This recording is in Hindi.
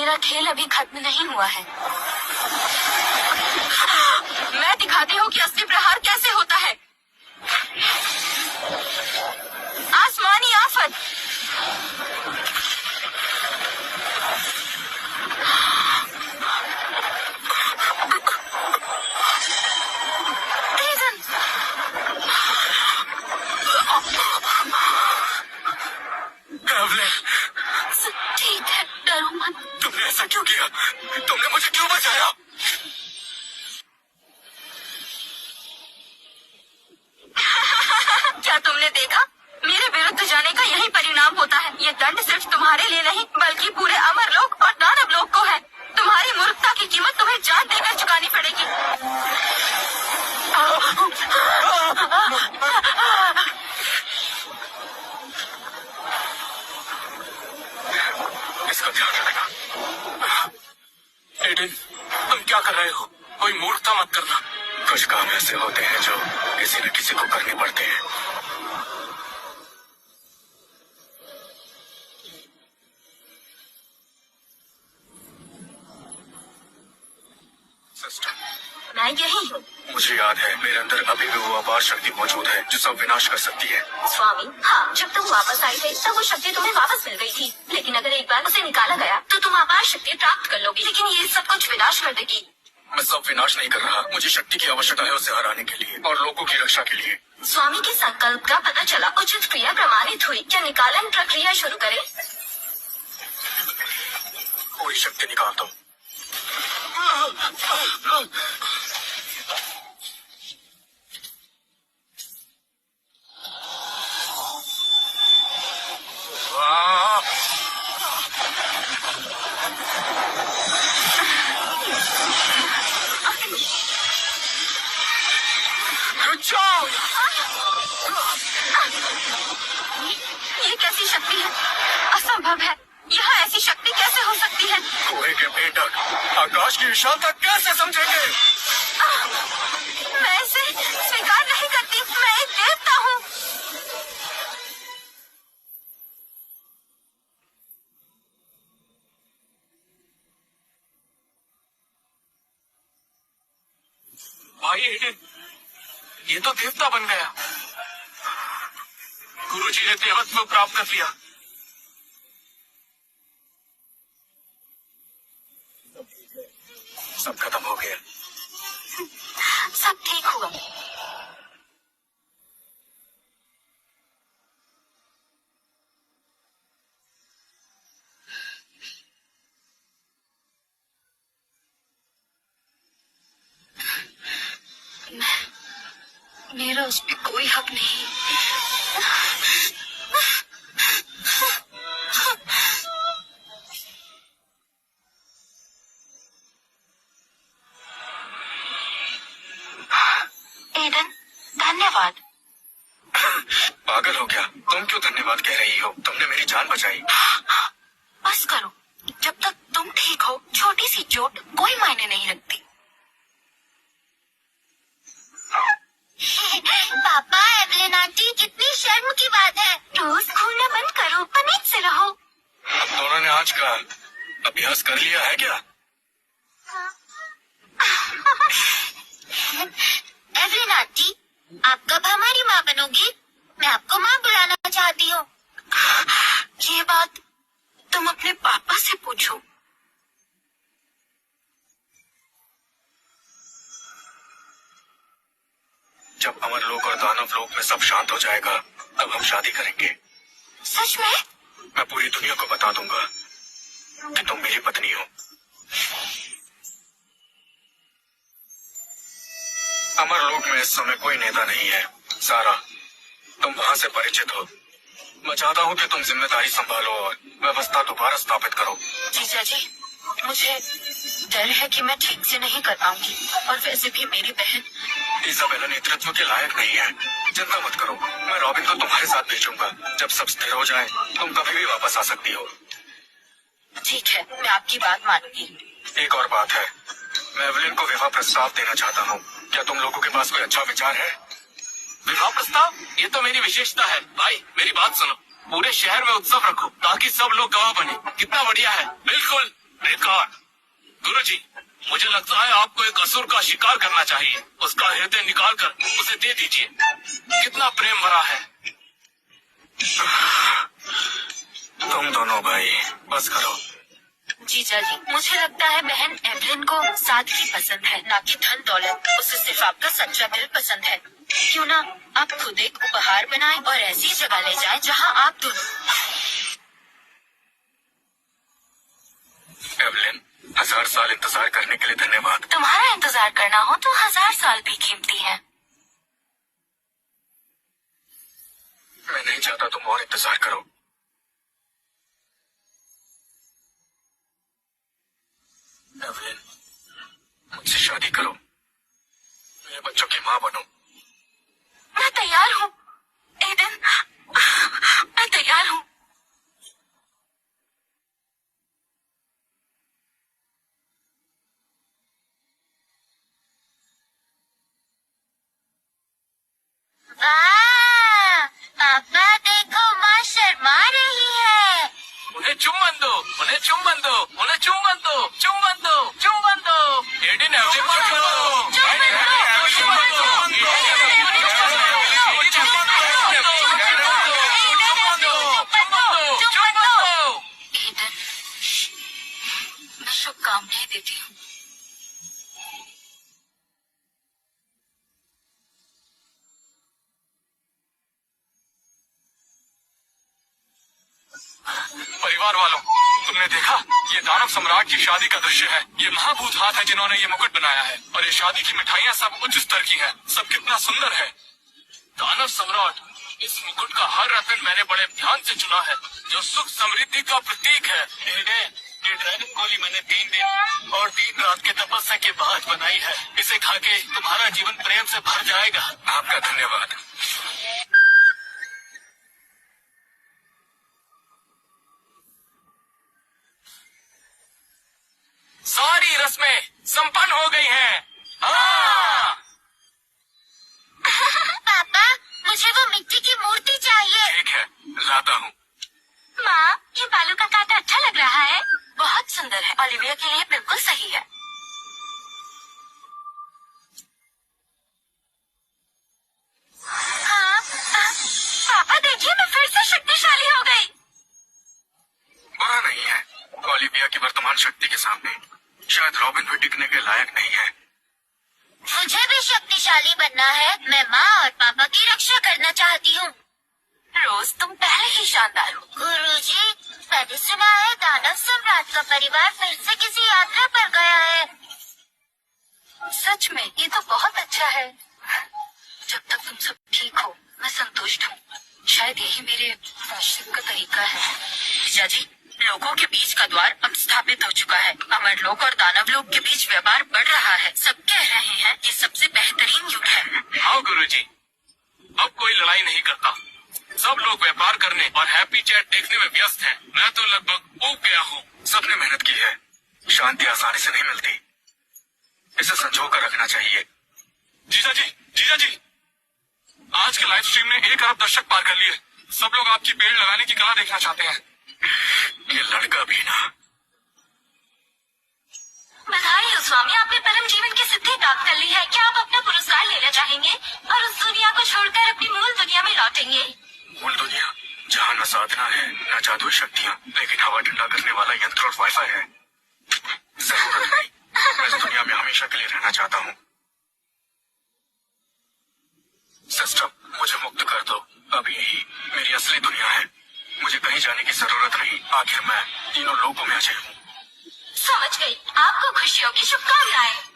मेरा खेल अभी खत्म नहीं हुआ है। मैं दिखाती हूँ कि असली प्रहार कैसे होता है। आसमानी आफत। ठीक है, डरो मत। तुमने ऐसा क्यों किया? तुमने मुझे क्यों बचाया? क्या तुमने देखा? मेरे विरुद्ध जाने का यही परिणाम होता है। ये दंड सिर्फ तुम्हारे लिए नहीं बल्कि पूरे अमरलोक और दानवलोक को है। तुम्हारी मूर्खता की कीमत तुम्हें जान देकर चुकानी पड़ेगी। इसका ध्यान रखना। एडन, तुम क्या कर रहे हो? कोई मूर्खता मत करना। कुछ काम ऐसे होते हैं जो किसी न किसी को करने पड़ते हैं। सिस्टर, मैं यही हूँ। मुझे याद है मेरे अंदर अभी भी वो अपार शक्ति मौजूद है जो सब विनाश कर सकती है। स्वामी, हाँ, जब तुम वापस आई थे तब वो शक्ति तुम्हें वापस मिल गई थी। लेकिन अगर एक बार उसे निकाला गया तो तुम अपार शक्ति प्राप्त कर लोगी। लेकिन ये सब कुछ विनाश कर देगी। मैं सब विनाश नहीं कर रहा। मुझे शक्ति की आवश्यकता है उसे हराने के लिए और लोगों की रक्षा के लिए। स्वामी के संकल्प का पता चला। उचित क्रिया प्रमाणित हुई। क्या निकालन प्रक्रिया शुरू करें? कोई शक्ति निकाल दो। ये कैसी शक्ति है? असंभव है। यह ऐसी शक्ति कैसे हो सकती है? कुएं के बेटक आकाश की विशालता कैसे समझेंगे? मैं इसे स्वीकार नहीं करती। मैं एक देवता हूँ। भाई एडन, ये तो देवता बन गया। गुरुजी ने देवत्व प्राप्त कर लिया। सब खत्म हो गया। सब ठीक हुआ। मेरा उस पर कोई हक नहीं। एडन, धन्यवाद। पागल हो क्या? तुम क्यों धन्यवाद कह रही हो? तुमने मेरी जान बचाई। बस करो। जब तक तुम ठीक हो छोटी सी चोट कोई मायने नहीं रखती। पापा, एवलिन आंटी, कितनी शर्म की बात है। रोज खोलना बंद करो, पनीत से रहो। अब दोनों ने आज का अभ्यास कर लिया है क्या? एवलिन आंटी, आप कब हमारी माँ बनोगी? मैं आपको माँ बुलाना चाहती हूँ। ये बात तुम अपने पापा से पूछो। जब अमरलोक और दानवलोक में सब शांत हो जाएगा तब हम शादी करेंगे। सच में? मैं पूरी दुनिया को बता दूंगा कि तुम मेरी पत्नी हो। अमरलोक में इस समय कोई नेता नहीं है। सारा, तुम वहां से परिचित हो। मैं चाहता हूँ कि तुम जिम्मेदारी संभालो और व्यवस्था दोबारा स्थापित करो। जीजा जी, मुझे डर है कि मैं ठीक से नहीं कर पाऊंगी। और वैसे भी मेरी बहन इजाबेला नेतृत्व के लायक नहीं है। चिंता मत करो, मैं रॉबिन को तुम्हारे साथ भेजूंगा। जब सब स्थिर हो जाए तुम कभी भी वापस आ सकती हो। ठीक है, मैं आपकी बात मानूंगी। एक और बात है, मैं एवलिन को विवाह प्रस्ताव देना चाहता हूँ। क्या तुम लोगों के पास कोई अच्छा विचार है? विवाह प्रस्ताव? ये तो मेरी विशेषता है। भाई, मेरी बात सुनो। पूरे शहर में उत्सव रखो ताकि सब लोग गवाह बने। कितना बढ़िया है। बिल्कुल, बेकार। गुरुजी, मुझे लगता है आपको एक असुर का शिकार करना चाहिए। उसका हृदय निकाल कर उसे दे दीजिए। कितना प्रेम भरा है। तुम दोनों भाई बस करो। जीजा जी, मुझे लगता है बहन एवलिन को सादगी पसंद है, ना कि धन दौलत। उसे सिर्फ आपका सच्चा दिल पसंद है। क्यों ना आप खुद एक उपहार बनाएं और ऐसी जगह ले जाएं जहां आप दोनों। एवलिन, 1000 साल इंतजार करने के लिए धन्यवाद। तुम्हारा इंतजार करना हो तो 1000 साल भी कीमती है। मैं नहीं चाहता तुम और इंतजार करो। एवलिन, मुझसे शादी करो, मेरे बच्चों की माँ बनो। मैं तैयार हूँ एडन, मैं तैयार हूँ। वाह, पापा देखो माँ शर्मा रही है। उन्हें चुम्बन दो, उन्हें चुम्बन दो, उन्हें चुम्बन दो, चुम्बन दो, चुम्बन दो। एडिन एवलिन को चुम्बन दो। एडन, मैं शुभकामनाएं देती हूँ। परिवार वालों, तुमने देखा? ये दानव सम्राट की शादी का दृश्य है। ये महाभूत हाथ है जिन्होंने ये मुकुट बनाया है, और ये शादी की मिठाइयाँ सब उच्च स्तर की हैं। सब कितना सुंदर है। दानव सम्राट, इस मुकुट का हर रत्न मैंने बड़े ध्यान से चुना है, जो सुख समृद्धि का प्रतीक है। ये ड्रैगन गोली मैंने 3 दिन और 3 रात के तपस्या के बाद बनाई है। इसे खा के तुम्हारा जीवन प्रेम से भर जाएगा। आपका धन्यवाद। सारी रस्में संपन्न हो गई हैं। हाँ। पापा, मुझे वो मिट्टी की मूर्ति चाहिए। ठीक है, लाता हूँ। माँ, ये बालों का कांटा अच्छा लग रहा है। बहुत सुंदर है। ओलिविया के लिए बिल्कुल सही है। हाँ, पापा देखिए, मैं फिर से शक्तिशाली हो गई। बुरा नहीं है। ओलिविया की वर्तमान शक्ति के सामने शायद रॉबिन भी टिकने के लायक नहीं है। मुझे भी शक्तिशाली बनना है। मैं माँ और पापा की रक्षा करना चाहती हूँ। रोज, तुम पहले ही शानदार हो। गुरुजी, मैंने सुना है दानव सम्राट का परिवार फिर से किसी यात्रा पर गया है। सच में? ये तो बहुत अच्छा है। जब तक तुम सब ठीक हो, मैं संतुष्ट हूँ। शायद यही मेरे प्रायश्चित का तरीका है। जीजा जी, लोगों के बीच का द्वार अब स्थापित हो चुका है। अमर लोक और दानव लोक के बीच व्यापार बढ़ रहा है। सब कह रहे हैं ये सबसे बेहतरीन युग है। हाँ गुरुजी, अब कोई लड़ाई नहीं करता। सब लोग व्यापार करने और हैप्पी चैट देखने में व्यस्त हैं। मैं तो लगभग ऊब गया हूँ। सबने मेहनत की है। शांति आसानी से नहीं मिलती, इसे संजो कर रखना चाहिए। जीजा जी, जीजा जी, आज के लाइव स्ट्रीम ने 1 अरब दर्शक पार कर लिए। सब लोग आपकी पेड़ लगाने की कला देखना चाहते हैं। ये लड़का भी ना। बधाई हो स्वामी, आपने परम जीवन की सिद्धि प्राप्त कर ली है। क्या आप अपना पुरस्कार लेना चाहेंगे और उस दुनिया को छोड़कर अपनी मूल दुनिया में लौटेंगे? मूल दुनिया जहाँ न साधना है न जादुई शक्तियाँ, लेकिन हवा ठंडा करने वाला यंत्र और वाईफाई है। जरूरत नहीं, मैं इस दुनिया में हमेशा के लिए रहना चाहता हूँ। सिस्टर, मुझे मुक्त कर दो। अब यही मेरी असली दुनिया है। मुझे कहीं जाने की जरूरत नहीं। आखिर मैं तीनों लोगों में अजय हूँ। समझ गई। आपको खुशियों की शुभकामनाएं।